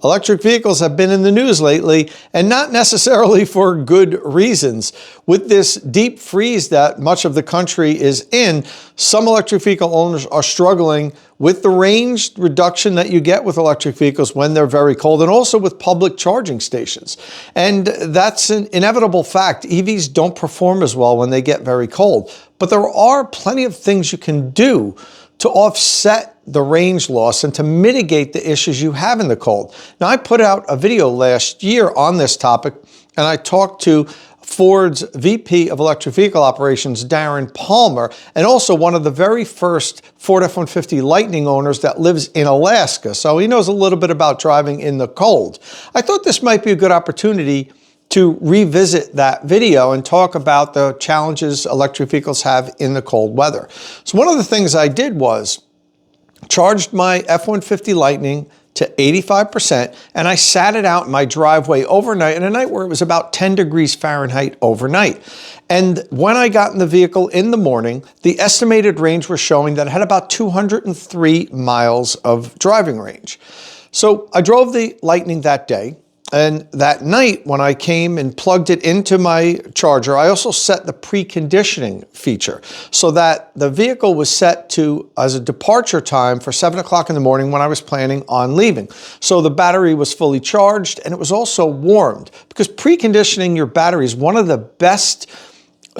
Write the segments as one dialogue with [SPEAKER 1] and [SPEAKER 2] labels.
[SPEAKER 1] Electric vehicles have been in the news lately, and not necessarily for good reasons. With this deep freeze that much of the country is in, some electric vehicle owners are struggling with the range reduction that you get with electric vehicles when they're very cold, and also with public charging stations. And that's an inevitable fact. EVs don't perform as well when they get very cold. But there are plenty of things you can do to offset the range loss and to mitigate the issues you have in the cold. Now, I put out a video last year on this topic, and I talked to Ford's VP of Electric Vehicle Operations, Darren Palmer, and also one of the very first Ford F-150 Lightning owners that lives in Alaska, so he knows a little bit about driving in the cold. I thought this might be a good opportunity to revisit that video and talk about the challenges electric vehicles have in the cold weather. So one of the things I did was charged my F-150 Lightning to 85%, and I sat it out in my driveway overnight, in a night where it was about 10 degrees Fahrenheit overnight. And when I got in the vehicle in the morning, the estimated range was showing that it had about 203 miles of driving range. So I drove the Lightning that day. And that night, when I came and plugged it into my charger, I also set the preconditioning feature so that the vehicle was set to as a departure time for 7 o'clock in the morning when I was planning on leaving. So the battery was fully charged, and it was also warmed, because preconditioning your battery is one of the best,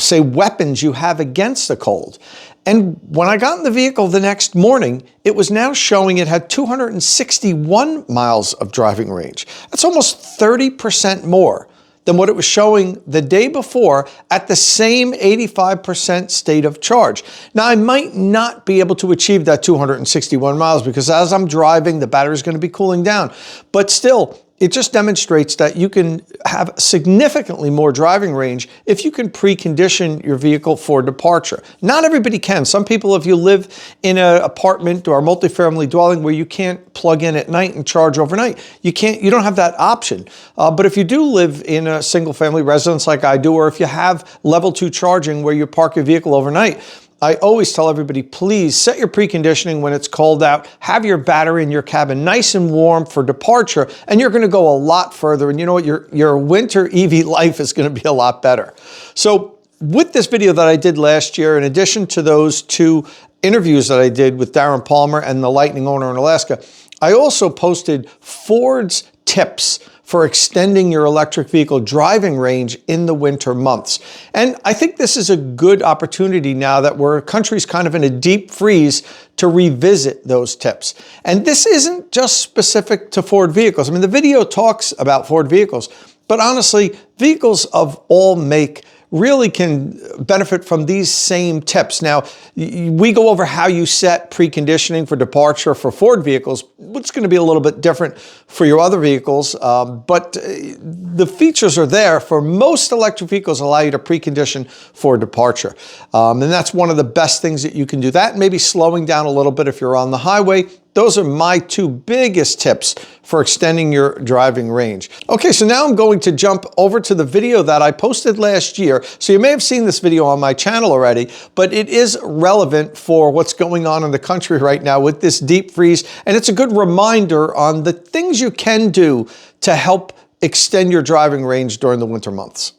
[SPEAKER 1] say, weapons you have against the cold. And when I got in the vehicle the next morning, it was now showing it had 261 miles of driving range. That's almost 30% more than what it was showing the day before at the same 85% state of charge. Now, I might not be able to achieve that 261 miles because as I'm driving, the battery is going to be cooling down. But still, it just demonstrates that you can have significantly more driving range if you can precondition your vehicle for departure. Not everybody can. Some people, if you live in an apartment or a multifamily dwelling where you can't plug in at night and charge overnight, you don't have that option. But if you do live in a single family residence like I do, or if you have level 2 charging where you park your vehicle overnight, I always tell everybody, please set your preconditioning when it's cold out, have your battery in your cabin nice and warm for departure, and you're going to go a lot further. And you know what? Your winter EV life is going to be a lot better. So with this video that I did last year, in addition to those 2 interviews that I did with Darren Palmer and the Lightning owner in Alaska, I also posted Ford's tips for extending your electric vehicle driving range in the winter months. And I think this is a good opportunity now that our country's kind of in a deep freeze to revisit those tips. And this isn't just specific to Ford vehicles. I mean, the video talks about Ford vehicles, but honestly, vehicles of all make really can benefit from these same tips. Now, we go over how you set preconditioning for departure for Ford vehicles. It's going to be a little bit different for your other vehicles, but the features are there for most electric vehicles, allow you to precondition for departure. And that's one of the best things that you can do. That, maybe slowing down a little bit if you're on the highway. Those are my 2 biggest tips for extending your driving range. Okay, so now I'm going to jump over to the video that I posted last year. So you may have seen this video on my channel already, but it is relevant for what's going on in the country right now with this deep freeze. And it's a good reminder on the things you can do to help extend your driving range during the winter months.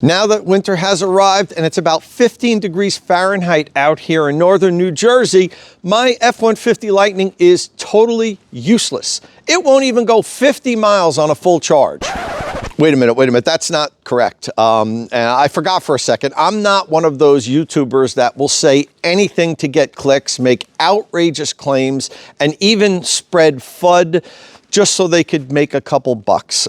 [SPEAKER 1] Now that winter has arrived and it's about 15 degrees Fahrenheit out here in northern New Jersey, my F-150 Lightning is totally useless. It won't even go 50 miles on a full charge. Wait a minute, that's not correct. And I forgot for a second, I'm not one of those YouTubers that will say anything to get clicks, make outrageous claims, and even spread FUD just so they could make a couple bucks.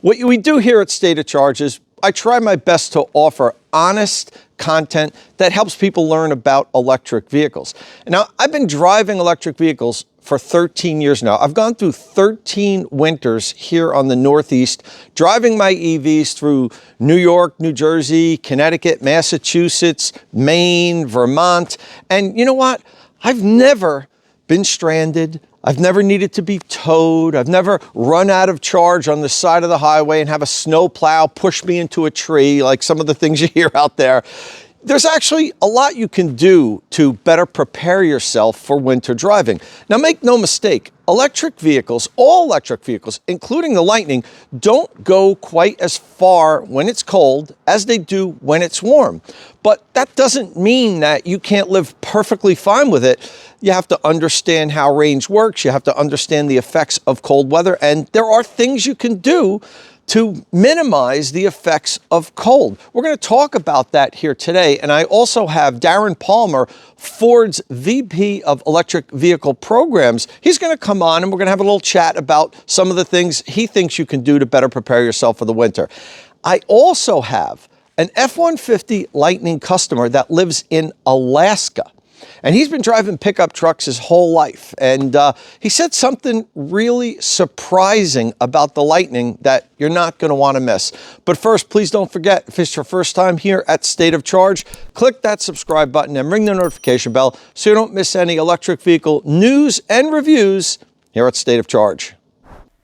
[SPEAKER 1] What we do here at State of Charge is I try my best to offer honest content that helps people learn about electric vehicles. Now, I've been driving electric vehicles for 13 years now. I've gone through 13 winters here on the Northeast, driving my EVs through New York, New Jersey, Connecticut, Massachusetts, Maine, Vermont. And you know what? I've never been stranded. I've never needed to be towed. I've never run out of charge on the side of the highway and have a snow plow push me into a tree like some of the things you hear out there. There's actually a lot you can do to better prepare yourself for winter driving. Now, make no mistake, electric vehicles, all electric vehicles, including the Lightning, don't go quite as far when it's cold as they do when it's warm. But that doesn't mean that you can't live perfectly fine with it. You have to understand how range works. You have to understand the effects of cold weather. And there are things you can do to minimize the effects of cold. We're going to talk about that here today. And I also have Darren Palmer, Ford's VP of Electric Vehicle Programs. He's going to come on and we're going to have a little chat about some of the things he thinks you can do to better prepare yourself for the winter. I also have an F-150 Lightning customer that lives in Alaska. And he's been driving pickup trucks his whole life. And he said something really surprising about the Lightning that you're not going to want to miss. But first, please don't forget, if it's your first time here at State of Charge, click that subscribe button and ring the notification bell so you don't miss any electric vehicle news and reviews here at State of Charge.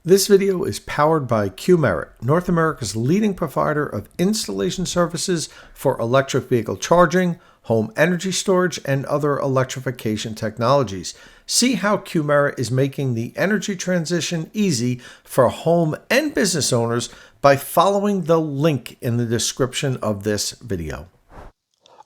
[SPEAKER 1] This video is powered by Qmerit, North America's leading provider of installation services for electric vehicle charging, home energy storage, and other electrification technologies. See how Qmerit is making the energy transition easy for home and business owners by following the link in the description of this video.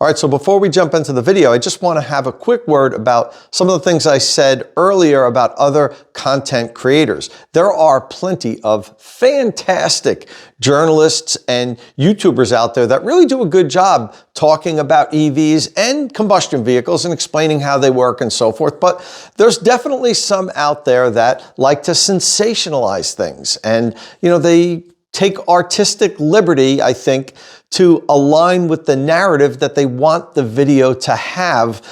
[SPEAKER 1] All right, so before we jump into the video, I just want to have a quick word about some of the things I said earlier about other content creators. There are plenty of fantastic journalists and YouTubers out there that really do a good job talking about EVs and combustion vehicles and explaining how they work and so forth. But there's definitely some out there that like to sensationalize things. And, they take artistic liberty, I think, to align with the narrative that they want the video to have,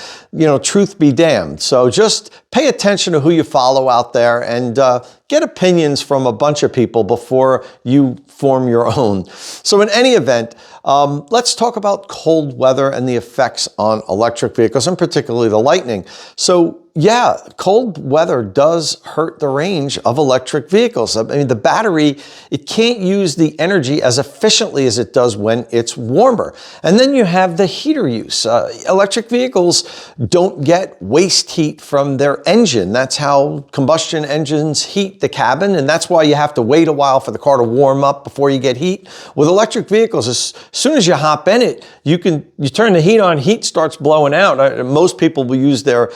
[SPEAKER 1] truth be damned. So just pay attention to who you follow out there and get opinions from a bunch of people before you form your own. So in any event, let's talk about cold weather and the effects on electric vehicles, and particularly the Lightning. So yeah, cold weather does hurt the range of electric vehicles. I mean, the battery, it can't use the energy as efficiently as it does when it's warmer. And then you have the heater use. Electric vehicles don't get waste heat from their engine. That's how combustion engines heat the cabin, and that's why you have to wait a while for the car to warm up before you get heat. With electric vehicles, as soon as you hop in it, you turn the heat on, heat starts blowing out. Most people will use their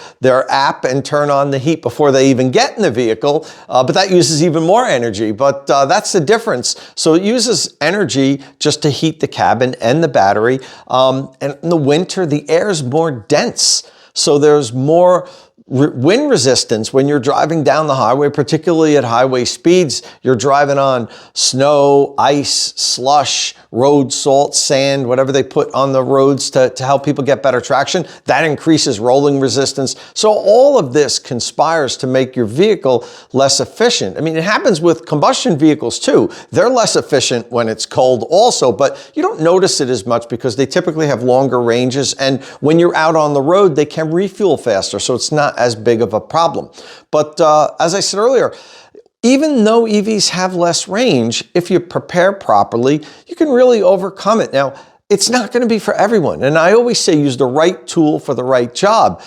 [SPEAKER 1] app and turn on the heat before they even get in the vehicle, but that uses even more energy. But that's the difference. So it uses energy just to heat the cabin and the battery. And in the winter, the air is more dense. So there's more wind resistance when you're driving down the highway, particularly at highway speeds. You're driving on snow, ice, slush, road salt, sand, whatever they put on the roads to help people get better traction. That increases rolling resistance. So all of this conspires to make your vehicle less efficient. I mean, it happens with combustion vehicles too. They're less efficient when it's cold also, but you don't notice it as much because they typically have longer ranges. And when you're out on the road, they can refuel faster. So it's not as big of a problem. But as I said earlier, even though EVs have less range, if you prepare properly, you can really overcome it. Now, it's not going to be for everyone. And I always say use the right tool for the right job.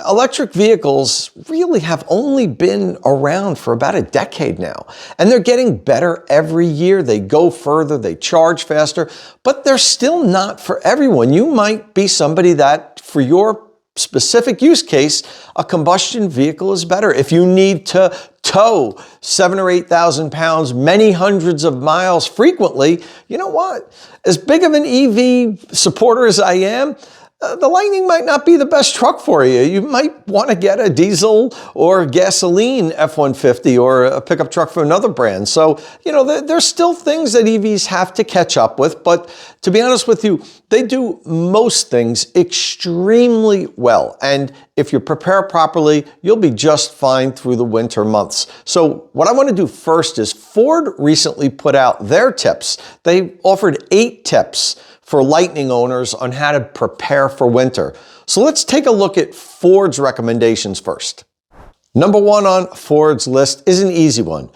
[SPEAKER 1] Electric vehicles really have only been around for about a decade now. And they're getting better every year. They go further, they charge faster, but they're still not for everyone. You might be somebody that, for your specific use case, a combustion vehicle is better. If you need to tow 7,000 or 8,000 pounds many hundreds of miles frequently, you know what? As big of an EV supporter as I am, the Lightning might not be the best truck for you. You might want to get a diesel or gasoline F-150 or a pickup truck from another brand. So, there's still things that EVs have to catch up with. But to be honest with you, they do most things extremely well. And if you prepare properly, you'll be just fine through the winter months. So what I want to do first is Ford recently put out their tips. They offered 8 tips for Lightning owners on how to prepare for winter. So let's take a look at Ford's recommendations first. Number 1 on Ford's list is an easy one.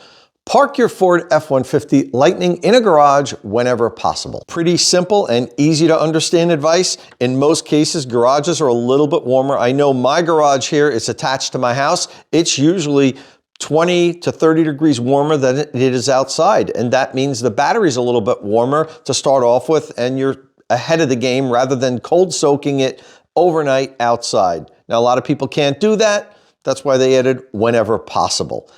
[SPEAKER 1] Park your Ford F-150 Lightning in a garage whenever possible. Pretty simple and easy to understand advice. In most cases, garages are a little bit warmer. I know my garage here is attached to my house. It's usually 20 to 30 degrees warmer than it is outside. And that means the battery's a little bit warmer to start off with, and you're ahead of the game rather than cold soaking it overnight outside. Now, a lot of people can't do that. That's why they added whenever possible.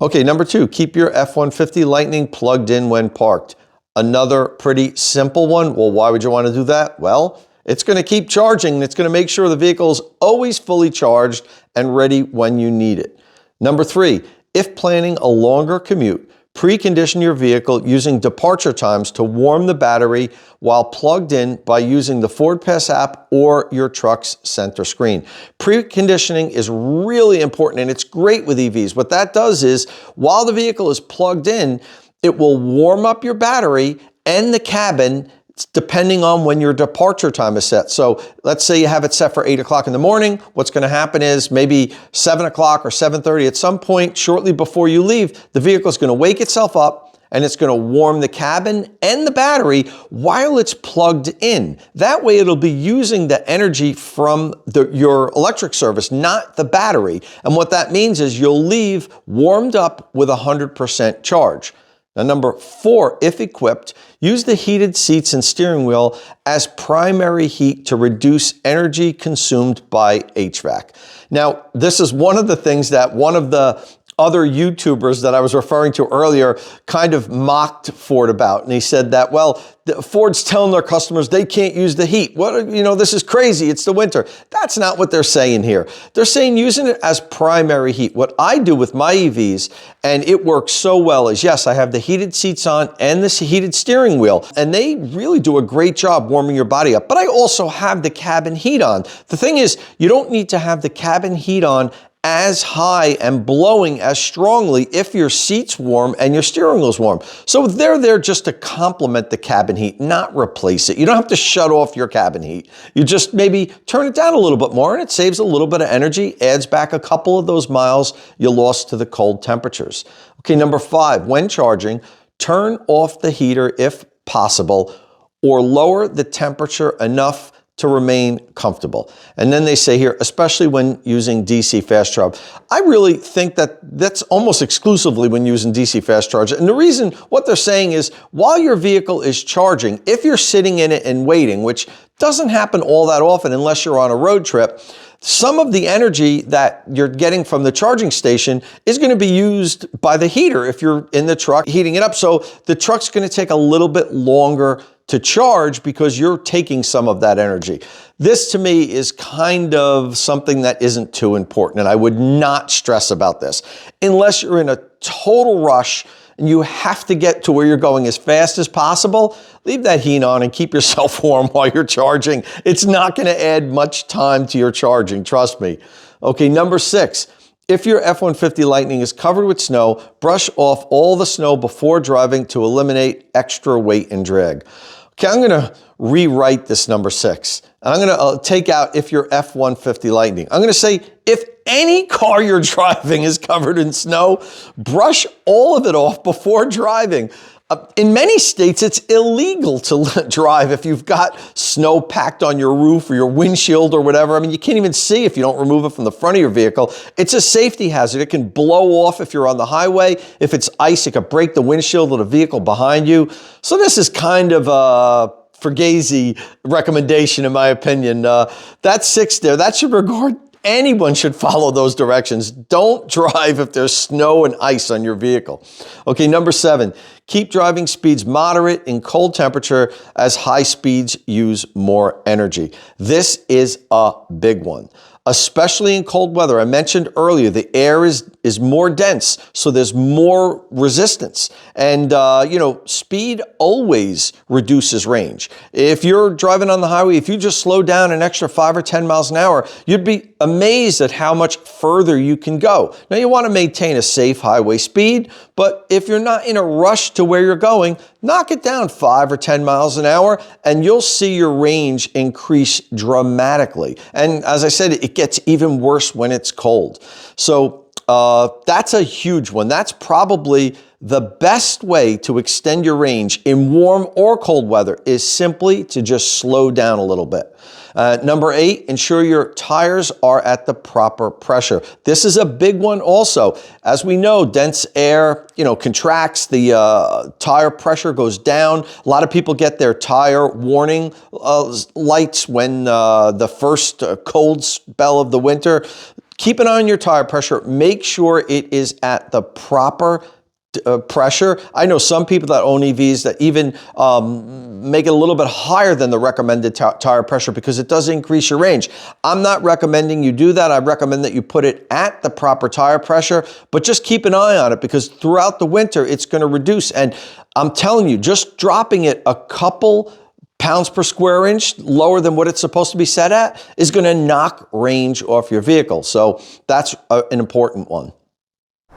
[SPEAKER 1] Okay, number 2, keep your F-150 Lightning plugged in when parked. Another pretty simple one. Well, why would you want to do that? Well, it's going to keep charging. It's going to make sure the vehicle is always fully charged and ready when you need it. Number 3, if planning a longer commute, precondition your vehicle using departure times to warm the battery while plugged in by using the Ford Pass app or your truck's center screen. Preconditioning is really important, and it's great with EVs. What that does is, while the vehicle is plugged in, it will warm up your battery and the cabin depending on when your departure time is set. So let's say you have it set for 8 o'clock in the morning. What's going to happen is maybe 7 o'clock or 7:30 at some point shortly before you leave, the vehicle is going to wake itself up and it's going to warm the cabin and the battery while it's plugged in. That way it'll be using the energy from your electric service, not the battery. And what that means is you'll leave warmed up with 100% charge. Now, number 4, if equipped, use the heated seats and steering wheel as primary heat to reduce energy consumed by HVAC. Now, this is one of the things that one of the other YouTubers that I was referring to earlier kind of mocked Ford about. And he said that, well, Ford's telling their customers they can't use the heat. This is crazy. It's the winter. That's not what they're saying here. They're saying using it as primary heat. What I do with my EVs, and it works so well, is yes, I have the heated seats on and this heated steering wheel, and they really do a great job warming your body up. But I also have the cabin heat on. The thing is, you don't need to have the cabin heat on as high and blowing as strongly if your seat's warm and your steering wheel's warm. So they're there just to complement the cabin heat, not replace it. You don't have to shut off your cabin heat. You just maybe turn it down a little bit more, and it saves a little bit of energy, adds back a couple of those miles you lost to the cold temperatures. Okay, number 5, when charging, turn off the heater if possible, or lower the temperature enough to remain comfortable. And then they say here, especially when using DC fast charge. I really think that that's almost exclusively when using DC fast charge. And the reason, what they're saying is, while your vehicle is charging, if you're sitting in it and waiting, which doesn't happen all that often unless you're on a road trip, some of the energy that you're getting from the charging station is going to be used by the heater if you're in the truck heating it up. So the truck's going to take a little bit longer to charge because you're taking some of that energy. This to me is kind of something that isn't too important, and I would not stress about this. Unless you're in a total rush and you have to get to where you're going as fast as possible, leave that heat on and keep yourself warm while you're charging. It's not going to add much time to your charging, trust me. Okay, number 6. If your F-150 Lightning is covered with snow, brush off all the snow before driving to eliminate extra weight and drag. Okay, I'm going to rewrite this number 6. And I'm going to take out if your F-150 Lightning. I'm going to say if any car you're driving is covered in snow, brush all of it off before driving. In many states, it's illegal to drive if you've got snow packed on your roof or your windshield or whatever. I mean, you can't even see if you don't remove it from the front of your vehicle. It's a safety hazard. It can blow off if you're on the highway. If it's ice, it could break the windshield of the vehicle behind you. So this is kind of a fugazi recommendation, in my opinion. That's 6 there. That should regard anyone should follow those directions. Don't drive if there's snow and ice on your vehicle. Okay, number 7, keep driving speeds moderate in cold temperature as high speeds use more energy. This is a big one, especially in cold weather. I mentioned earlier, the air is more dense, so there's more resistance. And, speed always reduces range. If you're driving on the highway, if you just slow down an extra 5 or 10 miles an hour, you'd be amazed at how much further you can go. Now, you want to maintain a safe highway speed, but if you're not in a rush to where you're going, knock it down 5 or 10 miles an hour, and you'll see your range increase dramatically. And as I said, it gets even worse when it's cold. So that's a huge one. That's probably The best way to extend your range in warm or cold weather is simply to just slow down a little bit. Number 8, ensure your tires are at the proper pressure. This is a big one also. As we know, dense air, contracts, the tire pressure goes down. A lot of people get their tire warning lights when the first cold spell of the winter. Keep an eye on your tire pressure. Make sure it is at the proper pressure. I know some people that own EVs that even make it a little bit higher than the recommended tire pressure because it does increase your range. I'm not recommending you do that. I recommend that you put it at the proper tire pressure, but just keep an eye on it because throughout the winter, it's going to reduce. And I'm telling you, just dropping it a couple pounds per square inch lower than what it's supposed to be set at is going to knock range off your vehicle. So that's an important one.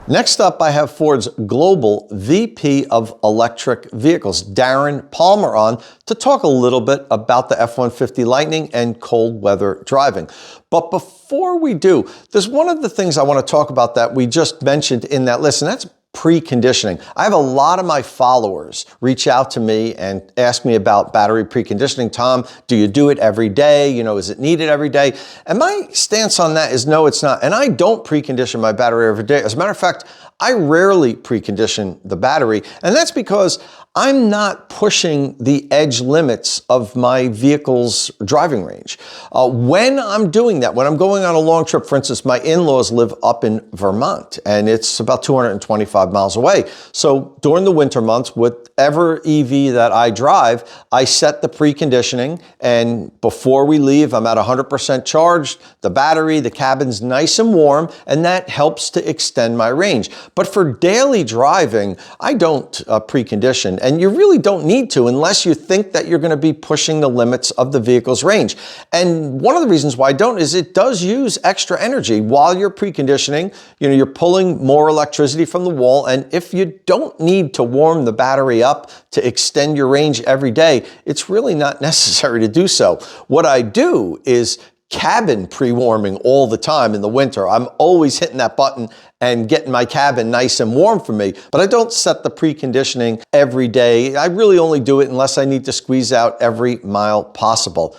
[SPEAKER 1] Next up, I have Ford's Global VP of Electric Vehicles, Darren Palmer, on to talk a little bit about the F-150 Lightning and cold weather driving. But before we do, there's one of the things I want to talk about that we just mentioned in that list, and that's preconditioning. I have a lot of my followers reach out to me and ask me about battery preconditioning. Tom, do you do it every day? Is it needed every day? And my stance on that is no, it's not. And I don't precondition my battery every day. As a matter of fact, I rarely precondition the battery, and that's because I'm not pushing the edge limits of my vehicle's driving range. When I'm doing that, when I'm going on a long trip, for instance, my in-laws live up in Vermont, and it's about 225 miles away. So during the winter months, whatever EV that I drive, I set the preconditioning, and before we leave, I'm at 100% charged. The battery, the cabin's nice and warm, and that helps to extend my range. But for daily driving, I don't precondition, and you really don't need to unless you think that you're going to be pushing the limits of the vehicle's range. And one of the reasons why I don't is it does use extra energy. While you're preconditioning, you're pulling more electricity from the wall, and if you don't need to warm the battery up to extend your range every day, it's really not necessary to do so. What I do is cabin pre-warming all the time in the winter. I'm always hitting that button and getting my cabin nice and warm for me, but I don't set the preconditioning every day. I really only do it unless I need to squeeze out every mile possible.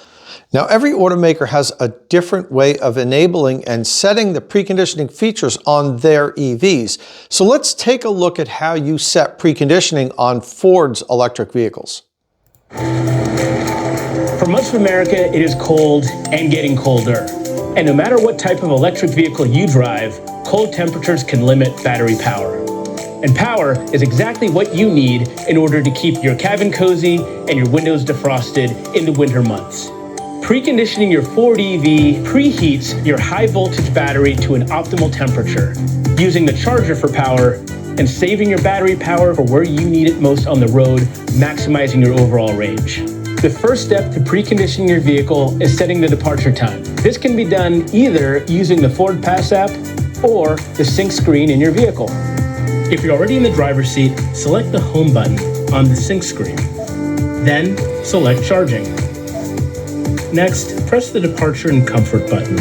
[SPEAKER 1] Now, every automaker has a different way of enabling and setting the preconditioning features on their EVs. So let's take a look at how you set preconditioning on Ford's electric vehicles.
[SPEAKER 2] For much of America, it is cold and getting colder. And no matter what type of electric vehicle you drive, cold temperatures can limit battery power. And power is exactly what you need in order to keep your cabin cozy and your windows defrosted in the winter months. Preconditioning your Ford EV preheats your high voltage battery to an optimal temperature, using the charger for power and saving your battery power for where you need it most on the road, maximizing your overall range. The first step to preconditioning your vehicle is setting the departure time. This can be done either using the Ford Pass app or the sync screen in your vehicle. If you're already in the driver's seat, select the home button on the sync screen. Then select charging. Next, press the departure and comfort button.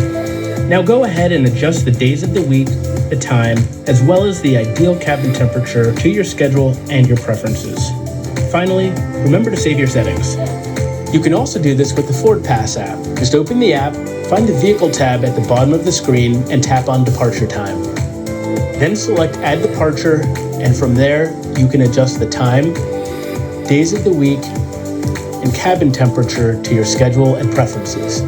[SPEAKER 2] Now go ahead and adjust the days of the week, the time, as well as the ideal cabin temperature to your schedule and your preferences. Finally, remember to save your settings. You can also do this with the Ford Pass app. Just open the app, find the Vehicle tab at the bottom of the screen, and tap on Departure Time. Then select Add Departure, and from there, you can adjust the time, days of the week, and cabin temperature to your schedule and preferences.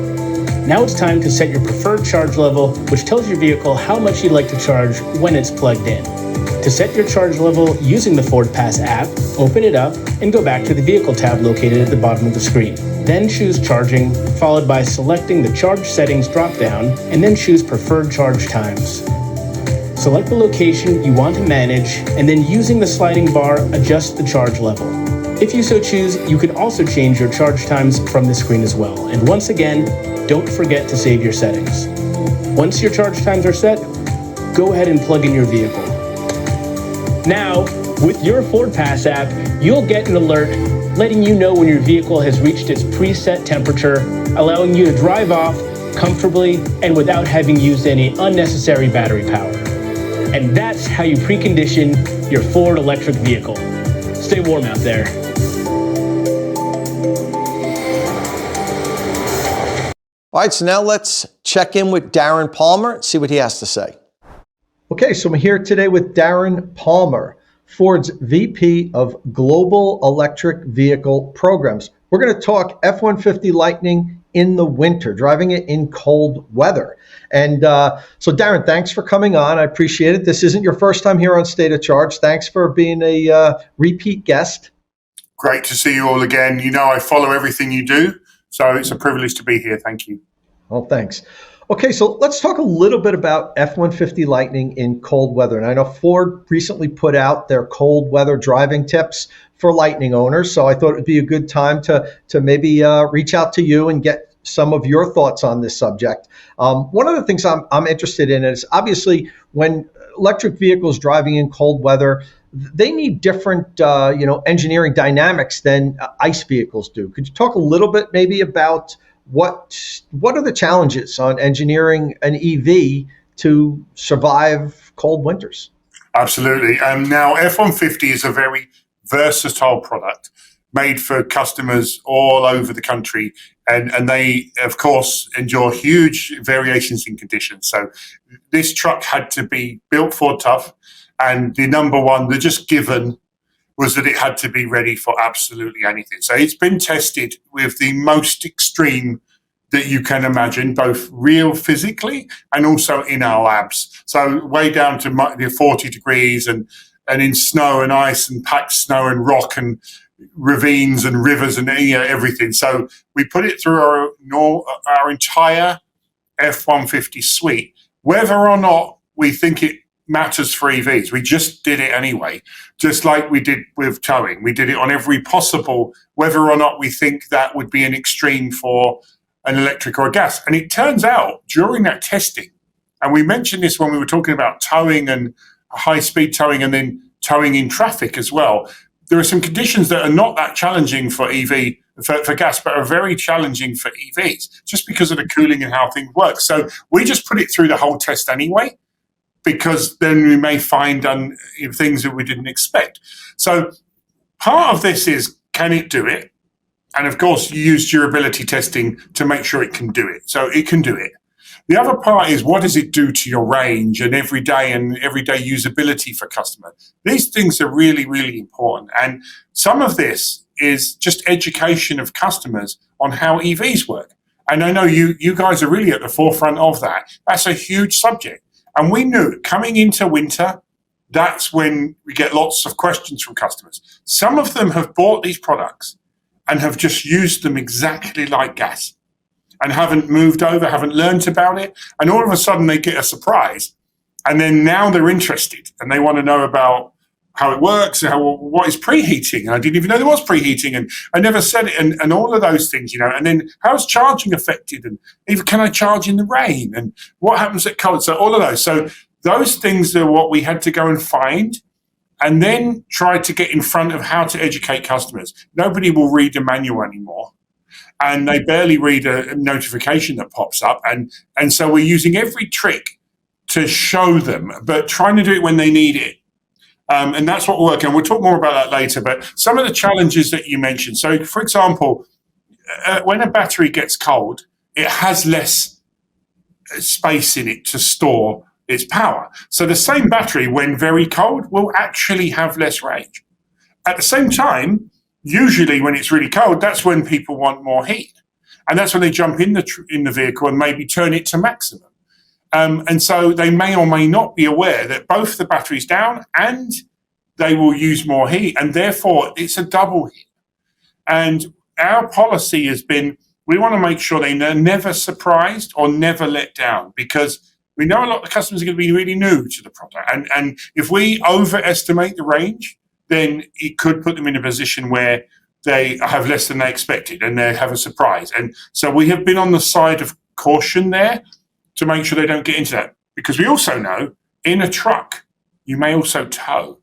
[SPEAKER 2] Now it's time to set your preferred charge level, which tells your vehicle how much you'd like to charge when it's plugged in. To set your charge level using the Ford Pass app, open it up and go back to the Vehicle tab located at the bottom of the screen. Then choose Charging, followed by selecting the Charge Settings drop-down, and then choose Preferred Charge Times. Select the location you want to manage, and then using the sliding bar, adjust the charge level. If you so choose, you can also change your charge times from the screen as well. And once again, don't forget to save your settings. Once your charge times are set, go ahead and plug in your vehicle. Now, with your Ford Pass app, you'll get an alert letting you know when your vehicle has reached its preset temperature, allowing you to drive off comfortably and without having used any unnecessary battery power. And that's how you precondition your Ford electric vehicle. Stay warm out there.
[SPEAKER 1] All right, so now let's check in with Darren Palmer and see what he has to say. Okay, so I'm here today with Darren Palmer, Ford's VP of Global Electric Vehicle Programs. We're going to talk F-150 Lightning in the winter, driving it in cold weather. And so Darren, thanks for coming on. I appreciate it. This isn't your first time here on State of Charge. Thanks for being a repeat guest.
[SPEAKER 3] Great to see you all again. You know, I follow everything you do, so it's a privilege to be here. Thank you.
[SPEAKER 1] Well, thanks. Okay, so let's talk a little bit about F-150 Lightning in cold weather. And I know Ford recently put out their cold weather driving tips for Lightning owners. So I thought it would be a good time to maybe reach out to you and get some of your thoughts on this subject. One of the things I'm interested in is obviously when electric vehicles driving in cold weather, they need different engineering dynamics than ICE vehicles do. Could you talk a little bit maybe about what are the challenges on engineering an EV to survive cold winters?
[SPEAKER 3] Absolutely. Now, F-150 is a very versatile product made for customers all over the country. And they, of course, endure huge variations in conditions. So this truck had to be built for tough. And the number one, the just given, was that it had to be ready for absolutely anything. So it's been tested with the most extreme that you can imagine, both real physically and also in our labs. So way down to 40 degrees and in snow and ice and packed snow and rock and ravines and rivers and everything. So we put it through our entire F-150 suite, whether or not we think it matters for EVs. We just did it anyway, just like we did with towing. We did it on every possible, whether or not we think that would be an extreme for an electric or a gas. And it turns out during that testing, and we mentioned this when we were talking about towing and high-speed towing and then towing in traffic as well, there are some conditions that are not that challenging for EV, for gas, but are very challenging for EVs, just because of the cooling and how things work. So we just put it through the whole test anyway, because then we may find things that we didn't expect. So part of this is, can it do it? And of course, you use durability testing to make sure it can do it. So it can do it. The other part is, what does it do to your range and everyday usability for customers? These things are really, really important. And some of this is just education of customers on how EVs work. And I know you guys are really at the forefront of that. That's a huge subject. And we knew coming into winter, that's when we get lots of questions from customers. Some of them have bought these products and have just used them exactly like gas and haven't moved over, haven't learned about it. And all of a sudden they get a surprise. And then now they're interested and they want to know about how it works, what is preheating. And I didn't even know there was preheating, and I never said it, and all of those things, and then how's charging affected, and even can I charge in the rain, and what happens at cold? So all of those. So those things are what we had to go and find, and then try to get in front of how to educate customers. Nobody will read a manual anymore, and they barely read a notification that pops up. And so we're using every trick to show them, but trying to do it when they need it. And that's what we're working on. We'll talk more about that later, but some of the challenges that you mentioned. So, for example, when a battery gets cold, it has less space in it to store its power. So the same battery, when very cold, will actually have less range. At the same time, usually when it's really cold, that's when people want more heat. And that's when they jump in the vehicle and maybe turn it to maximum. And so they may or may not be aware that both the battery's down and they will use more heat, and therefore it's a double heat. And our policy has been, we want to make sure they're never surprised or never let down, because we know a lot of the customers are going to be really new to the product. And if we overestimate the range, then it could put them in a position where they have less than they expected and they have a surprise. And so we have been on the side of caution there to make sure they don't get into that. Because we also know in a truck, you may also tow.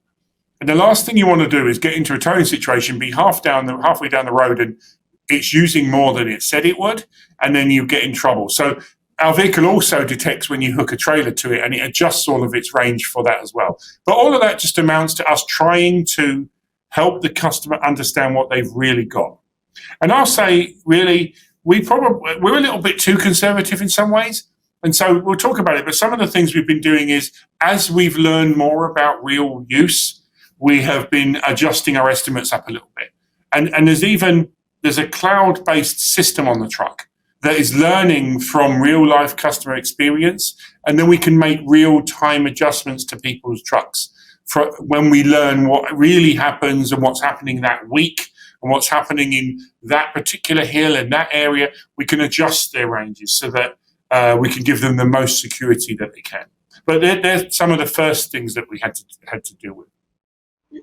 [SPEAKER 3] And the last thing you want to do is get into a towing situation, be halfway down the road, and it's using more than it said it would, and then you get in trouble. So our vehicle also detects when you hook a trailer to it, and it adjusts all of its range for that as well. But all of that just amounts to us trying to help the customer understand what they've really got. And I'll say, really, we're a little bit too conservative in some ways. And so we'll talk about it. But some of the things we've been doing is, as we've learned more about real use, we have been adjusting our estimates up a little bit. And there's a cloud-based system on the truck that is learning from real-life customer experience, and then we can make real-time adjustments to people's trucks for when we learn what really happens and what's happening that week and what's happening in that particular hill in that area. We can adjust their ranges so that we can give them the most security that they can. But they're some of the first things that we had to deal with.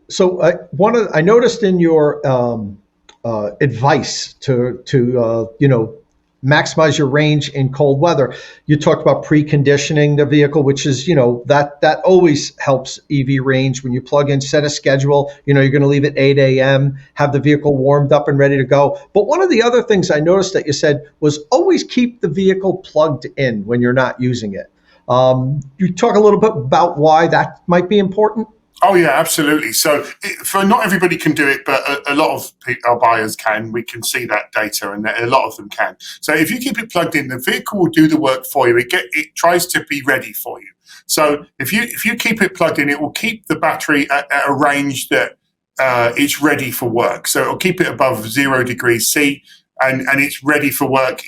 [SPEAKER 1] So I noticed in your advice to maximize your range in cold weather, you talked about preconditioning the vehicle, which is that always helps EV range. When you plug in, set a schedule. You're going to leave at 8 a.m. Have the vehicle warmed up and ready to go. But one of the other things I noticed that you said was always keep the vehicle plugged in when you're not using it. You talk a little bit about why that might be important.
[SPEAKER 3] Oh yeah, absolutely. So for not everybody can do it, but a lot of our buyers can. We can see that data, and a lot of them can. So if you keep it plugged in, the vehicle will do the work for you. It tries to be ready for you. So if you keep it plugged in, it will keep the battery at a range that it's ready for work. So it'll keep it above 0 degrees C, and it's ready for work.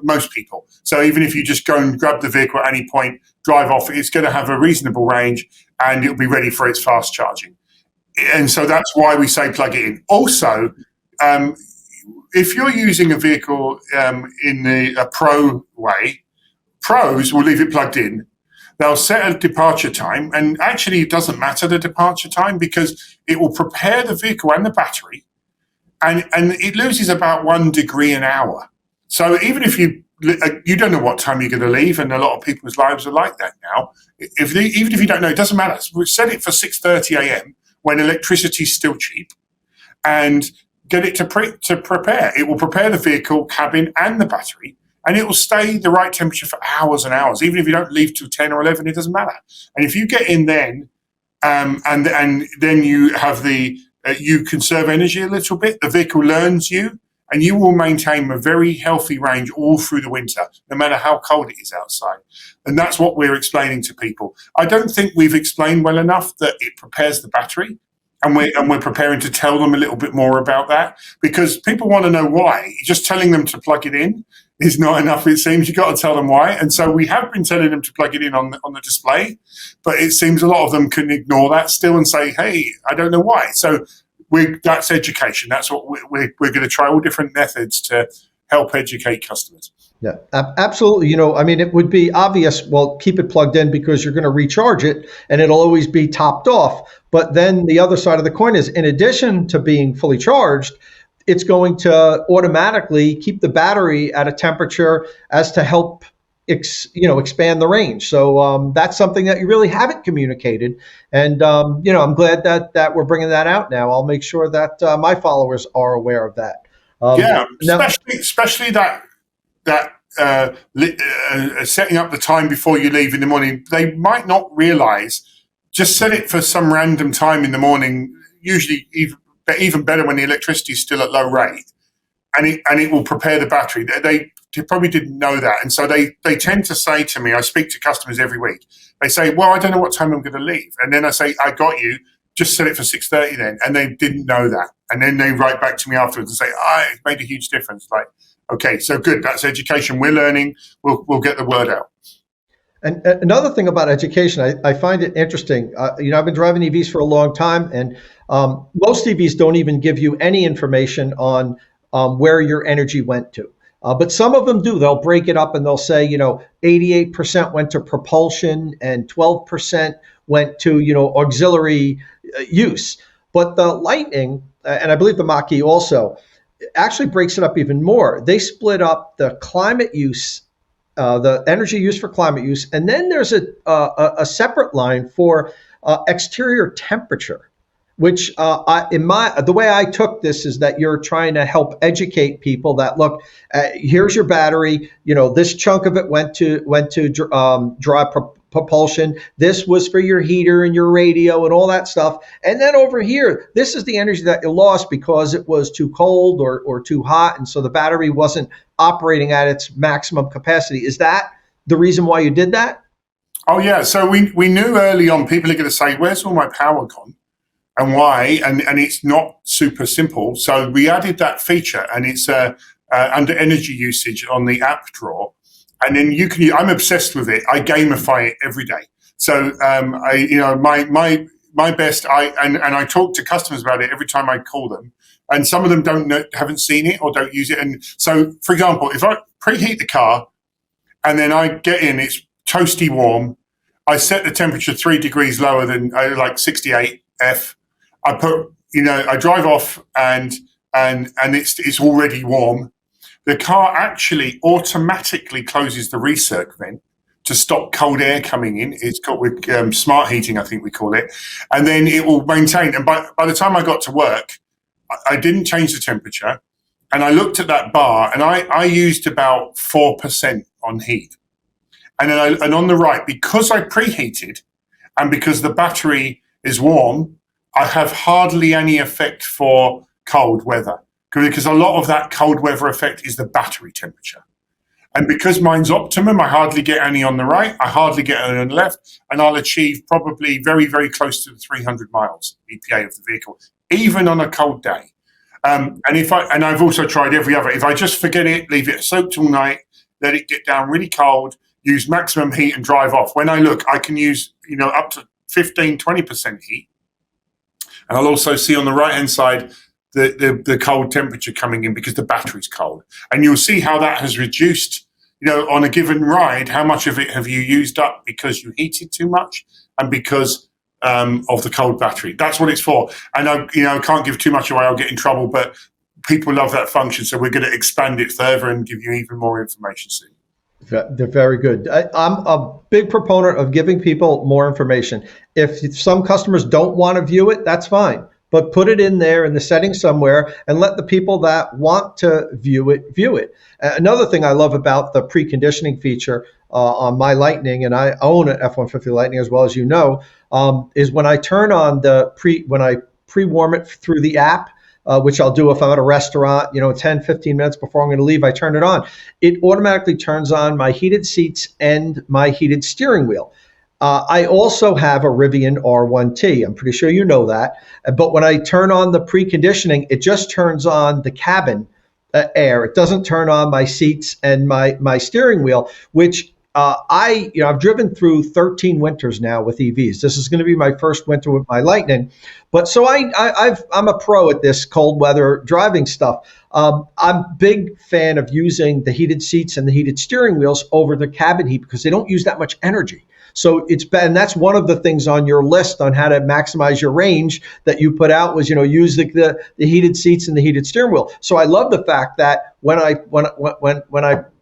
[SPEAKER 3] Most people. So even if you just go and grab the vehicle at any point, drive off, it's going to have a reasonable range, and it'll be ready for its fast charging. And so that's why we say plug it in. Also, if you're using a vehicle in a pro way, pros will leave it plugged in. They'll set a departure time, and actually it doesn't matter the departure time, because it will prepare the vehicle and the battery, and it loses about 1 degree an hour. So even if you don't know what time you're going to leave, and a lot of people's lives are like that now. Even if you don't know, it doesn't matter. Set it for 6:30 a.m. when electricity's still cheap, and get it to prepare. It will prepare the vehicle, cabin, and the battery, and it will stay the right temperature for hours and hours. Even if you don't leave till 10 or 11, it doesn't matter. And if you get in then, and then you have you conserve energy a little bit, the vehicle learns you, and you will maintain a very healthy range all through the winter, no matter how cold it is outside. And that's what we're explaining to people. I don't think we've explained well enough that it prepares the battery, and we're preparing to tell them a little bit more about that, because people want to know why. Just telling them to plug it in is not enough, it seems. You've got to tell them why. And so we have been telling them to plug it in on the display, but it seems a lot of them can ignore that still and say, hey, I don't know why. So that's education. That's what we're going to try all different methods to help educate customers.
[SPEAKER 1] Yeah, absolutely. It would be obvious, well, keep it plugged in because you're going to recharge it and it'll always be topped off. But then the other side of the coin is, in addition to being fully charged, it's going to automatically keep the battery at a temperature as to help expand the range. So that's something that you really haven't communicated. And, I'm glad that we're bringing that out now. I'll make sure that my followers are aware of that.
[SPEAKER 3] Especially that setting up the time before you leave in the morning. They might not realize, just set it for some random time in the morning, usually even better when the electricity is still at low rate, and it will prepare the battery. They probably didn't know that. And so they tend to say to me, I speak to customers every week, they say, well, I don't know what time I'm going to leave. And then I say, I got you, just set it for 6:30 then. And they didn't know that. And then they write back to me afterwards and say, it made a huge difference. Like, okay, so good, that's education. We're learning, we'll get the word out.
[SPEAKER 1] And another thing about education, I find it interesting. I've been driving EVs for a long time, and most EVs don't even give you any information on where your energy went to. But some of them do. They'll break it up and they'll say, 88% went to propulsion and 12% went to, auxiliary use. But the Lightning, and I believe the Mach-e also, actually breaks it up even more. They split up the climate use, the energy used for climate use, and then there's a separate line for exterior temperature. which the way I took this is that you're trying to help educate people that look, here's your battery. This chunk of it went to drive propulsion. This was for your heater and your radio and all that stuff. And then over here, this is the energy that you lost because it was too cold or too hot, and so the battery wasn't operating at its maximum capacity. Is that the reason why you did that?
[SPEAKER 3] Oh yeah. So we knew early on people are going to say, "Where's all my power gone?" And why? And it's not super simple. So we added that feature, and it's under energy usage on the app drawer. And then I'm obsessed with it. I gamify it every day. So my best. I talk to customers about it every time I call them. And some of them haven't seen it or don't use it. And so, for example, if I preheat the car and then I get in, it's toasty warm. I set the temperature 3 degrees lower than like 68 F. I drive off and it's already warm. The car actually automatically closes the recirc vent to stop cold air coming in. It's called with smart heating, I think we call it. And then it will maintain. And by the time I got to work, I didn't change the temperature. And I looked at that bar and I used about 4% on heat. And on the right, because I preheated and because the battery is warm, I have hardly any effect for cold weather, because a lot of that cold weather effect is the battery temperature. And because mine's optimum, I hardly get any on the right, I hardly get any on the left, and I'll achieve probably very, very close to the 300 miles EPA of the vehicle, even on a cold day. And I've also tried every other. If I just forget it, leave it soaked all night, let it get down really cold, use maximum heat and drive off. When I look, I can use up to 15, 20% heat. And I'll also see on the right-hand side the cold temperature coming in because the battery's cold. And you'll see how that has reduced, on a given ride, how much of it have you used up because you heated too much and because of the cold battery. That's what it's for. And I can't give too much away, I'll get in trouble, but people love that function. So we're going to expand it further and give you even more information soon.
[SPEAKER 1] They're very good. I'm a big proponent of giving people more information. If some customers don't want to view it, that's fine. But put it in there in the settings somewhere and let the people that want to view it, view it. Another thing I love about the preconditioning feature on my Lightning, and I own an F-150 Lightning as well as is when I turn on when I pre-warm it through the app, which I'll do if I'm at a restaurant, 10, 15 minutes before I'm going to leave, I turn it on. It automatically turns on my heated seats and my heated steering wheel. I also have a Rivian R1T. I'm pretty sure you know that. But when I turn on the preconditioning, it just turns on the cabin air. It doesn't turn on my seats and my steering wheel, which I've driven through 13 winters now with EVs. This is going to be my first winter with my Lightning. But so I'm a pro at this cold weather driving stuff. I'm a big fan of using the heated seats and the heated steering wheels over the cabin heat because they don't use that much energy. So and that's one of the things on your list on how to maximize your range that you put out was, use the heated seats and the heated steering wheel. So I love the fact that when I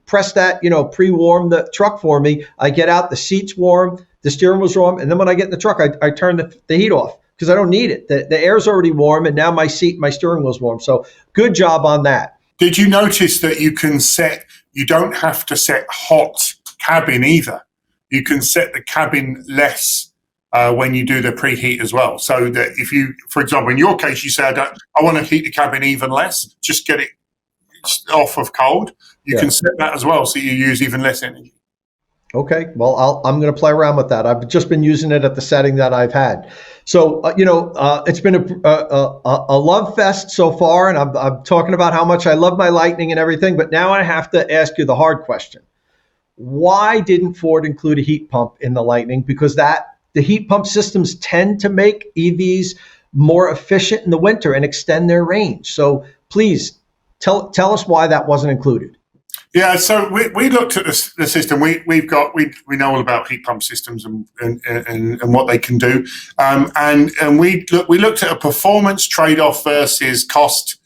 [SPEAKER 1] press that, pre-warm the truck for me, I get out, the seat's warm, the steering wheel's warm, and then when I get in the truck, I turn the heat off because I don't need it. The air's already warm, and now my steering wheel's warm. So good job on that.
[SPEAKER 3] Did you notice that you don't have to set hot cabin either? You can set the cabin less when you do the preheat as well. So that if you, for example, in your case, you say, I want to heat the cabin even less, just get it off of cold. You can set that as well, so you use even less energy.
[SPEAKER 1] Okay, well, I'm going to play around with that. I've just been using it at the setting that I've had. So, it's been a love fest so far, and I'm talking about how much I love my Lightning and everything, but now I have to ask you the hard question. Why didn't Ford include a heat pump in the Lightning? Because the heat pump systems tend to make EVs more efficient in the winter and extend their range. So please tell us why that wasn't included.
[SPEAKER 3] Yeah, so we looked at the system. We know all about heat pump systems and what they can do, and we looked at a performance trade-off versus cost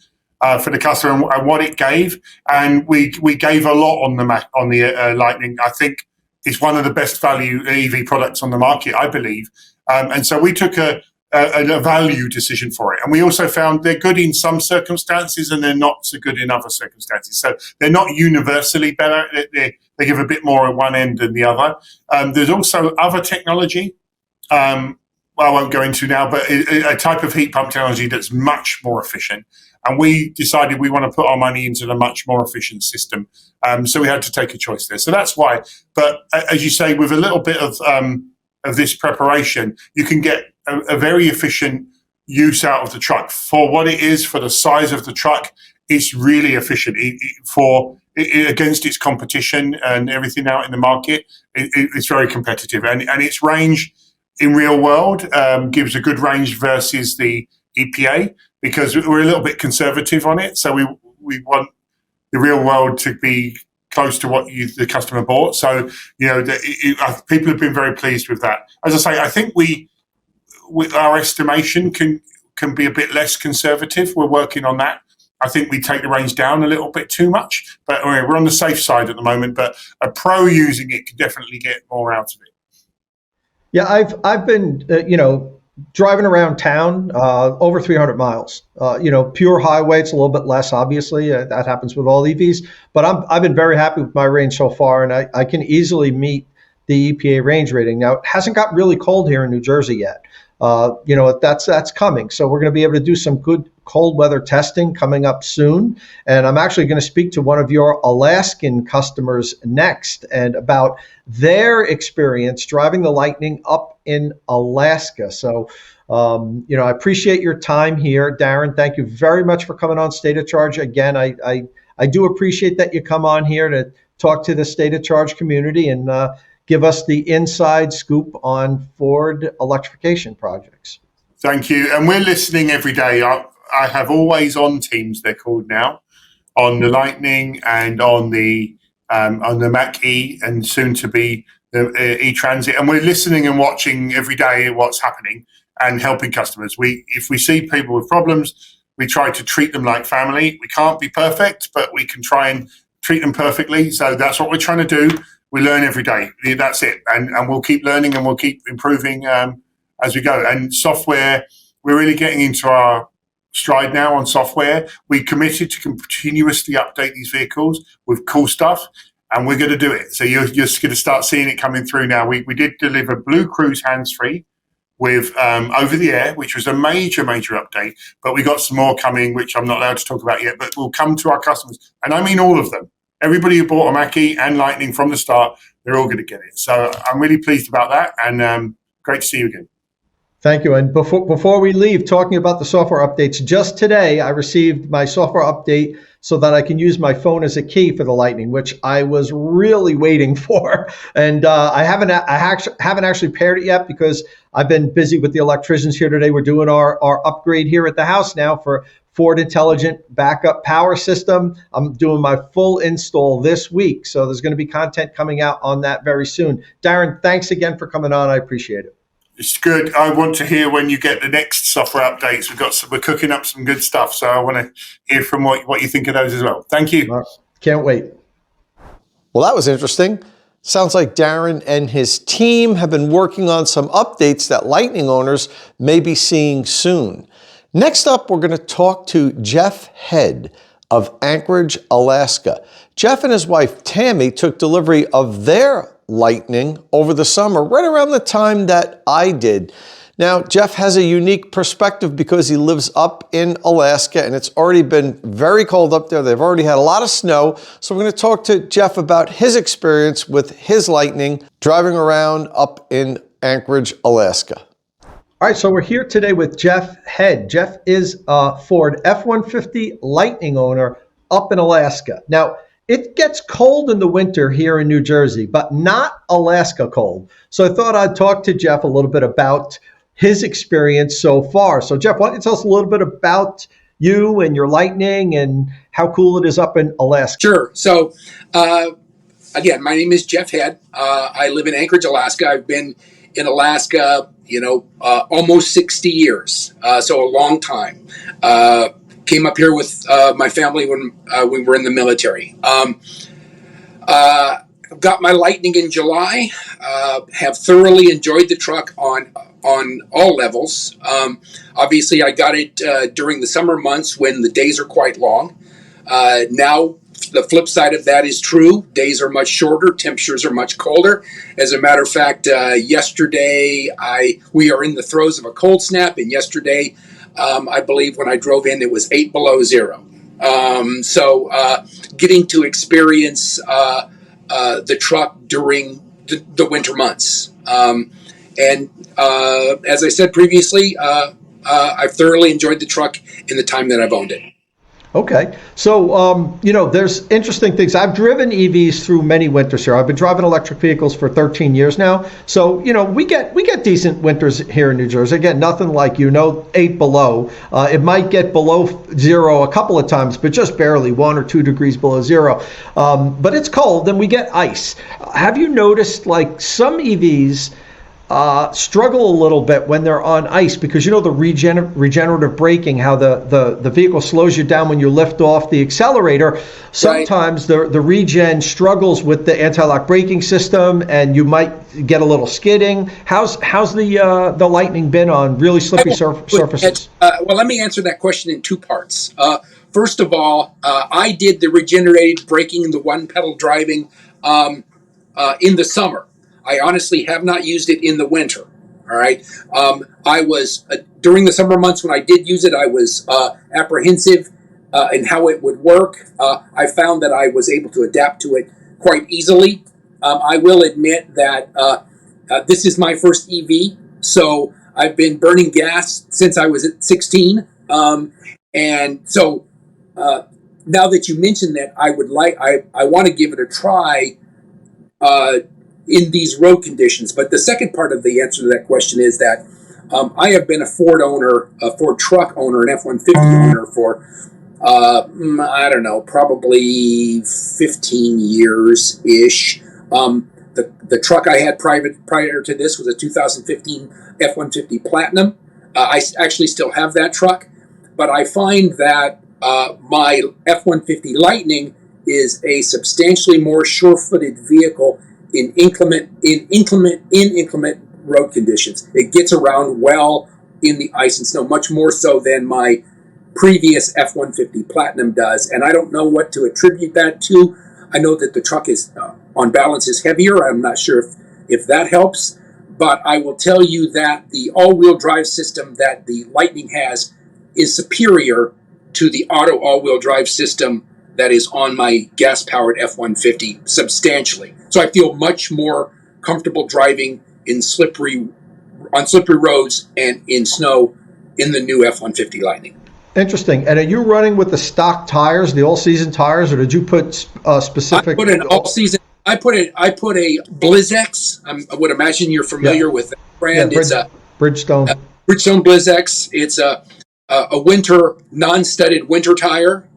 [SPEAKER 3] for the customer and what it gave, and we gave a lot on the Lightning. I think it's one of the best value EV products on the market, I believe, and so we took a a value decision for it. And we also found they're good in some circumstances and they're not so good in other circumstances. So they're not universally better. They give a bit more at one end than the other. There's also other technology. I won't go into now, but a type of heat pump technology that's much more efficient. And we decided we want to put our money into the much more efficient system. So we had to take a choice there. So that's why. But as you say, with a little bit of this preparation, you can get a very efficient use out of the truck. For what it is, for the size of the truck, it's really efficient. Against its competition and everything out in the market, it's very competitive. And its range in real world gives a good range versus the EPA, because we're a little bit conservative on it. So we want the real world to be close to what the customer bought. So, people have been very pleased with that. As I say, I think our estimation can be a bit less conservative. We're working on that. I think we take the range down a little bit too much, but we're on the safe side at the moment. But a pro using it can definitely get more out of it.
[SPEAKER 1] Yeah, I've been driving around town over 300 miles. Pure highway, it's a little bit less, obviously. That happens with all EVs. But I've been very happy with my range so far, and I can easily meet the EPA range rating. Now, it hasn't got really cold here in New Jersey yet. That's coming. So we're going to be able to do some good cold weather testing coming up soon. And I'm actually going to speak to one of your Alaskan customers next and about their experience driving the Lightning up in Alaska. So, I appreciate your time here, Darren. Thank you very much for coming on State of Charge. Again, I do appreciate that you come on here to talk to the State of Charge community and give us the inside scoop on Ford electrification projects.
[SPEAKER 3] Thank you. And we're listening every day. I have always on teams, they're called now, on the Lightning and on the mach-e and soon to be the e-transit. And we're listening and watching every day what's happening and helping customers. If we see people with problems, we try to treat them like family. We can't be perfect, but we can try and treat them perfectly. So that's what we're trying to do. We learn every day. That's it. And we'll keep learning and we'll keep improving as we go. And software, we're really getting into our stride now on software. We committed to continuously update these vehicles with cool stuff, and we're going to do it. So you're just going to start seeing it coming through now. We did deliver Blue Cruise hands-free with over the air, which was a major update, but we got some more coming, which I'm not allowed to talk about yet, but will come to our customers. And I mean all of them. Everybody who bought a mach-e and Lightning from the start, they're all going to get it. So I'm really pleased about that, and great to see you again.
[SPEAKER 1] Thank you. And before we leave, talking about the software updates, just today I received my software update so that I can use my phone as a key for the Lightning, which I was really waiting for. And I haven't actually paired it yet because I've been busy with the electricians here today. We're doing our upgrade here at the house now for Ford Intelligent Backup Power System. I'm doing my full install this week. So there's going to be content coming out on that very soon. Darren, thanks again for coming on. I appreciate it.
[SPEAKER 3] It's good. I want to hear when you get the next software updates. We're cooking up some good stuff. So I want to hear from what you think of those as well. Thank you.
[SPEAKER 1] Can't wait.
[SPEAKER 4] Well, that was interesting. Sounds like Darren and his team have been working on some updates that Lightning owners may be seeing soon. Next up, we're going to talk to Jeff Head of Anchorage, Alaska. Jeff and his wife, Tammy, took delivery of their Lightning over the summer, right around the time that I did. Now, Jeff has a unique perspective because he lives up in Alaska and it's already been very cold up there. They've already had a lot of snow. So we're going to talk to Jeff about his experience with his Lightning driving around up in Anchorage, Alaska.
[SPEAKER 1] All right, so we're here today with Jeff Head. Jeff is a Ford F-150 Lightning owner up in Alaska. Now, it gets cold in the winter here in New Jersey, but not Alaska cold. So I thought I'd talk to Jeff a little bit about his experience so far. So Jeff, why don't you tell us a little bit about you and your Lightning and how cool it is up in Alaska?
[SPEAKER 5] Sure. So again, my name is Jeff Head. I live in Anchorage, Alaska. I've been in Alaska, almost 60 years. So a long time. Came up here with my family when we were in the military. Got my Lightning in July. Have thoroughly enjoyed the truck on on all levels. Obviously, I got it during the summer months when the days are quite long. Now, the flip side of that is true. Days are much shorter. Temperatures are much colder. As a matter of fact, yesterday we are in the throes of a cold snap, and yesterday, I believe when I drove in, it was 8 below zero. So getting to experience the truck during the winter months. And as I said previously, I've thoroughly enjoyed the truck in the time that I've owned it.
[SPEAKER 1] Okay. So, there's interesting things. I've driven EVs through many winters here. I've been driving electric vehicles for 13 years now. So, we get decent winters here in New Jersey. Again, nothing like, 8 below. It might get below zero a couple of times, but just barely 1 or 2 degrees below zero. But it's cold, and we get ice. Have you noticed, like, some EVs struggle a little bit when they're on ice because the regenerative braking, how the vehicle slows you down when you lift off the accelerator. Sometimes the regen struggles with the anti-lock braking system, and you might get a little skidding. How's the Lightning been on really slippery surfaces?
[SPEAKER 5] Well, let me answer that question in 2 parts. First of all, I did the regenerative braking, the one pedal driving in the summer. I honestly have not used it in the winter. All right. I was during the summer months when I did use it, I was apprehensive in how it would work. I found that I was able to adapt to it quite easily. I will admit that this is my first EV, so I've been burning gas since I was at 16. And so now that you mentioned that, I want to give it a try in these road conditions. But the second part of the answer to that question is that I have been a Ford owner, a Ford truck owner, an F-150 owner for, I don't know, probably 15 years-ish. The truck I had prior to this was a 2015 F-150 Platinum. I actually still have that truck, but I find that my F-150 Lightning is a substantially more sure-footed vehicle in inclement road conditions. It gets around well in the ice and snow, much more so than my previous F-150 Platinum does. And I don't know what to attribute that to. I know that the truck is, on balance, is heavier. I'm not sure if that helps. But I will tell you that the all-wheel drive system that the Lightning has is superior to the auto all-wheel drive system that is on my gas-powered F-150 substantially. So I feel much more comfortable driving on slippery roads and in snow in the new F-150 Lightning.
[SPEAKER 1] Interesting. And are you running with the stock tires, the all-season tires, or did you put specific?
[SPEAKER 5] I put an all-season. I put a BlizzX. I would imagine you're familiar with that brand.
[SPEAKER 1] Yeah,
[SPEAKER 5] it's a
[SPEAKER 1] Bridgestone.
[SPEAKER 5] Bridgestone BlizzX. It's a winter non-studded winter tire.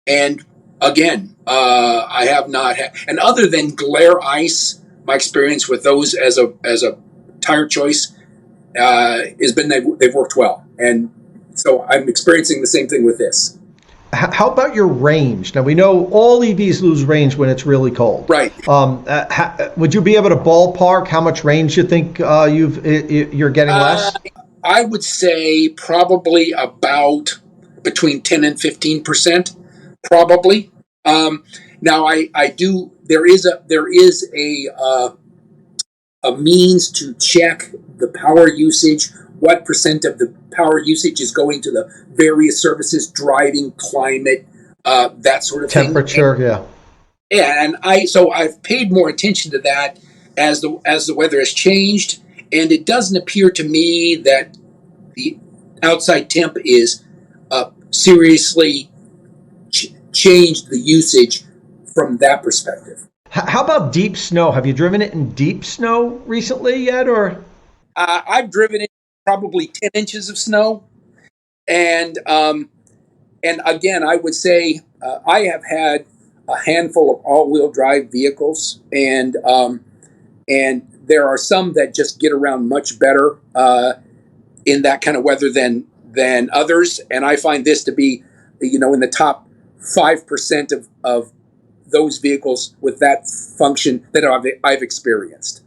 [SPEAKER 5] And again, I have not had, and other than glare ice, my experience with those as a tire choice has been they've worked well, and so I'm experiencing the same thing with this.
[SPEAKER 1] How about your range? Now we know all EVs lose range when it's really cold.
[SPEAKER 5] Right.
[SPEAKER 1] Would you be able to ballpark how much range you think you're getting less?
[SPEAKER 5] I would say probably about between 10 and 15%. Probably. Now I do. There is a means to check the power usage. What percent of the power usage is going to the various services, driving, climate, that sort of
[SPEAKER 1] temperature,
[SPEAKER 5] thing. And I've paid more attention to that as the weather has changed, and it doesn't appear to me that the outside temp is seriously changed the usage from that perspective.
[SPEAKER 1] How about deep snow? Have you driven it in deep snow recently yet, or?
[SPEAKER 5] I've driven it probably 10 inches of snow, and again, I would say I have had a handful of all-wheel drive vehicles, and there are some that just get around much better in that kind of weather than others, and I find this to be, in the top 5% of those vehicles with that function that I've experienced.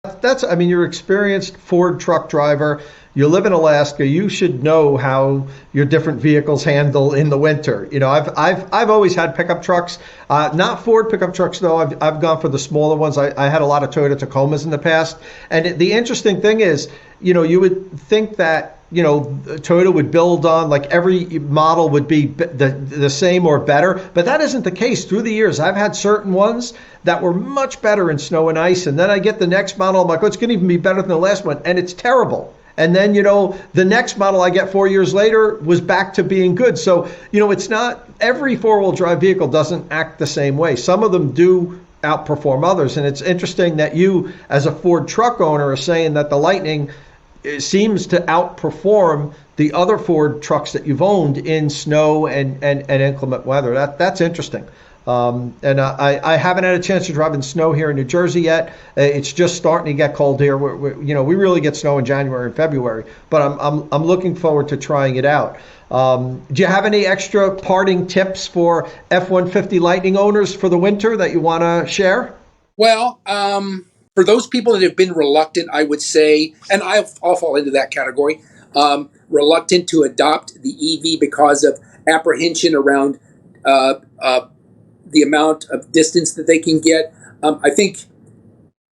[SPEAKER 1] That's, I mean, you're an experienced Ford truck driver. You live in Alaska. You should know how your different vehicles handle in the winter. You know, I've always had pickup trucks, not Ford pickup trucks though. I've gone for the smaller ones. I had a lot of Toyota Tacomas in the past. And the interesting thing is, you know, you would think that, you know, Toyota would build on like every model would be the same or better, but that isn't the case. Through the years, I've had certain ones that were much better in snow and ice, and then I get the next model, I'm like, oh, it's going to even be better than the last one, and it's terrible. And then, you know, the next model I get 4 years later was back to being good. So, you know, it's not every four-wheel drive vehicle doesn't act the same way. Some of them do outperform others, and it's interesting that you, as a Ford truck owner, are saying that the Lightning seems to outperform the other Ford trucks that you've owned in snow and inclement weather. That's interesting. And I haven't had a chance to drive in snow here in New Jersey yet. It's just starting to get cold here. You know, we really get snow in January and February, but I'm looking forward to trying it out. Do you have any extra parting tips for F-150 Lightning owners for the winter that you want to share?
[SPEAKER 5] Well, for those people that have been reluctant, I would say, and I'll fall into that category, reluctant to adopt the EV because of apprehension around the amount of distance that they can get. I think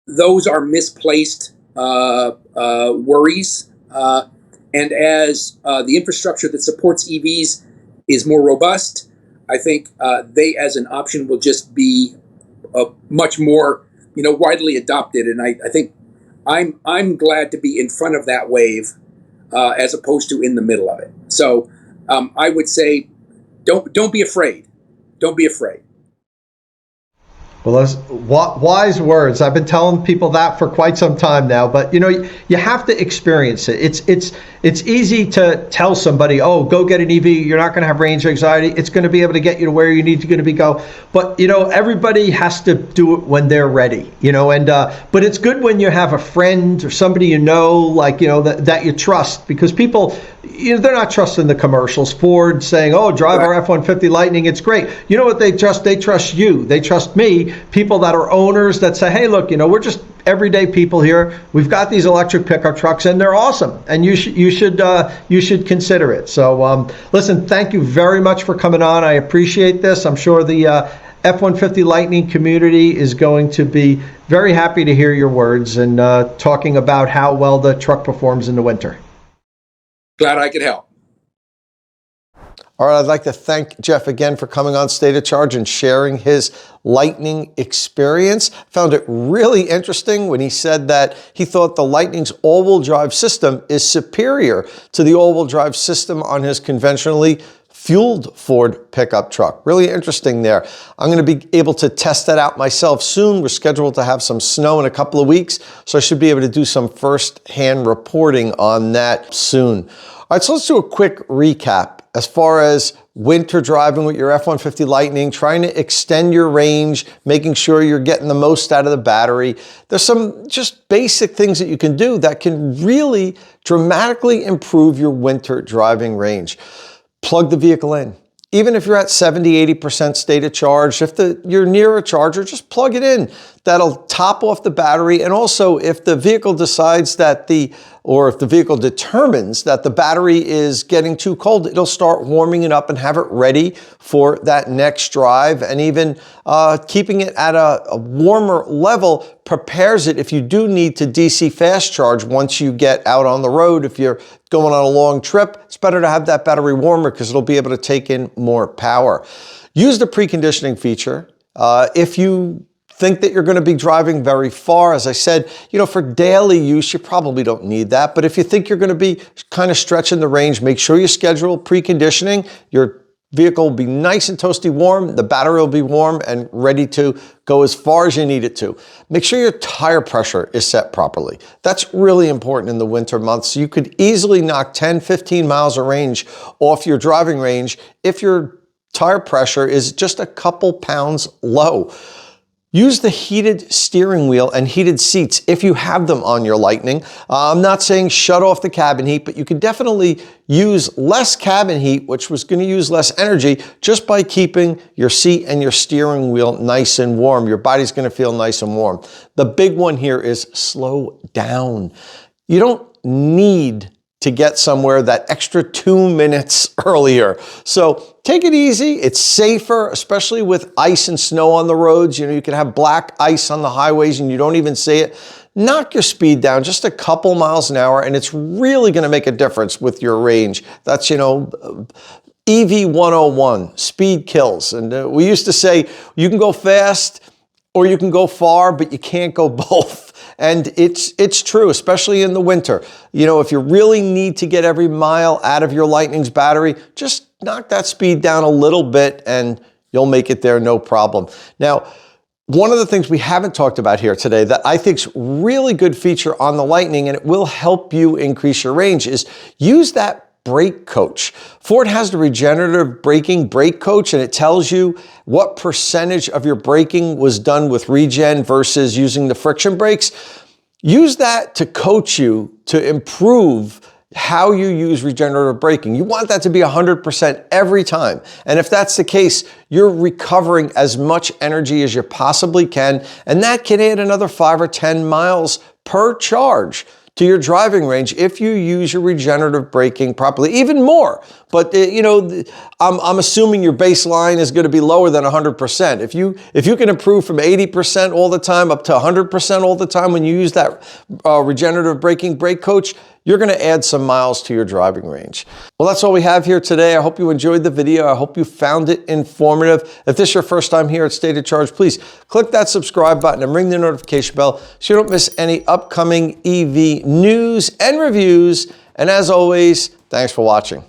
[SPEAKER 5] those are misplaced worries. And as the infrastructure that supports EVs is more robust, I think they, as an option, will just be much more, you know, widely adopted. And I think I'm glad to be in front of that wave as opposed to in the middle of it. So I would say, don't be afraid. Don't be afraid.
[SPEAKER 1] Well, those wise words. I've been telling people that for quite some time now, but you know, you have to experience it. It's easy to tell somebody, oh, go get an EV. You're not going to have range anxiety. It's going to be able to get you to where you need to go. But you know, everybody has to do it when they're ready. You know, and but it's good when you have a friend or somebody you know, like, you know, that you trust, because people, you know, they're not trusting the commercials. Ford saying, oh, drive our F-150 Lightning, it's great. You know what they trust? They trust you. They trust me. People that are owners that say, hey, look, you know, we're just everyday people here. We've got these electric pickup trucks and they're awesome. And you should consider it. So listen, thank you very much for coming on. I appreciate this. I'm sure the F-150 Lightning community is going to be very happy to hear your words and talking about how well the truck performs in the winter.
[SPEAKER 5] Glad I could help.
[SPEAKER 4] All right, I'd like to thank Jeff again for coming on State of Charge and sharing his Lightning experience. Found it really interesting when he said that he thought the Lightning's all-wheel drive system is superior to the all-wheel drive system on his conventionally fueled Ford pickup truck. Really interesting there. I'm going to be able to test that out myself soon. We're scheduled to have some snow in a couple of weeks, so I should be able to do some first-hand reporting on that soon. All right, so let's do a quick recap as far as winter driving with your F-150 Lightning, trying to extend your range, making sure you're getting the most out of the battery. There's some just basic things that you can do that can really dramatically improve your winter driving range. Plug the vehicle in. Even if you're at 70, 80% state of charge, if you're near a charger, just plug it in. That'll top off the battery. And also, if the vehicle decides that if the vehicle determines that the battery is getting too cold, it'll start warming it up and have it ready for that next drive. And even keeping it at a warmer level prepares it if you do need to DC fast charge once you get out on the road. If you're going on a long trip, it's better to have that battery warmer because it'll be able to take in more power. Use the preconditioning feature. If you think that you're going to be driving very far, as I said, you know, for daily use, you probably don't need that. But if you think you're going to be kind of stretching the range, make sure you schedule preconditioning. Your vehicle will be nice and toasty warm. The battery will be warm and ready to go as far as you need it to. Make sure your tire pressure is set properly. That's really important in the winter months. You could easily knock 10, 15 miles of range off your driving range if your tire pressure is just a couple pounds low.
[SPEAKER 1] Use the heated steering wheel and heated seats if you have them on your Lightning. I'm not saying shut off the cabin heat, but you could definitely use less cabin heat, which was going to use less energy, just by keeping your seat and your steering wheel nice and warm. Your body's going to feel nice and warm. The big one here is slow down. You don't need to get somewhere that extra 2 minutes earlier. So take it easy. It's safer, especially with ice and snow on the roads. You know, you can have black ice on the highways and you don't even see it. Knock your speed down just a couple miles an hour, and it's really going to make a difference with your range. That's, you know, EV 101, speed kills. And we used to say you can go fast or you can go far, but you can't go both. And it's true, especially in the winter. You know, if you really need to get every mile out of your Lightning's battery, just knock that speed down a little bit and you'll make it there no problem. Now, one of the things we haven't talked about here today that I think's really good feature on the Lightning, and it will help you increase your range, is use that brake coach. Ford has the regenerative braking brake coach, and it tells you what percentage of your braking was done with regen versus using the friction brakes. Use that to coach you to improve how you use regenerative braking. You want that to be 100% every time. And if that's the case, you're recovering as much energy as you possibly can, and that can add another 5 or 10 miles per charge to your driving range if you use your regenerative braking properly, even more. But you know, I'm assuming your baseline is going to be lower than 100%. If you can improve from 80% all the time up to 100% all the time when you use that regenerative braking brake coach, you're going to add some miles to your driving range. Well, that's all we have here today. I hope you enjoyed the video. I hope you found it informative. If this is your first time here at State of Charge, please click that subscribe button and ring the notification bell so you don't miss any upcoming EV news and reviews. And as always, thanks for watching.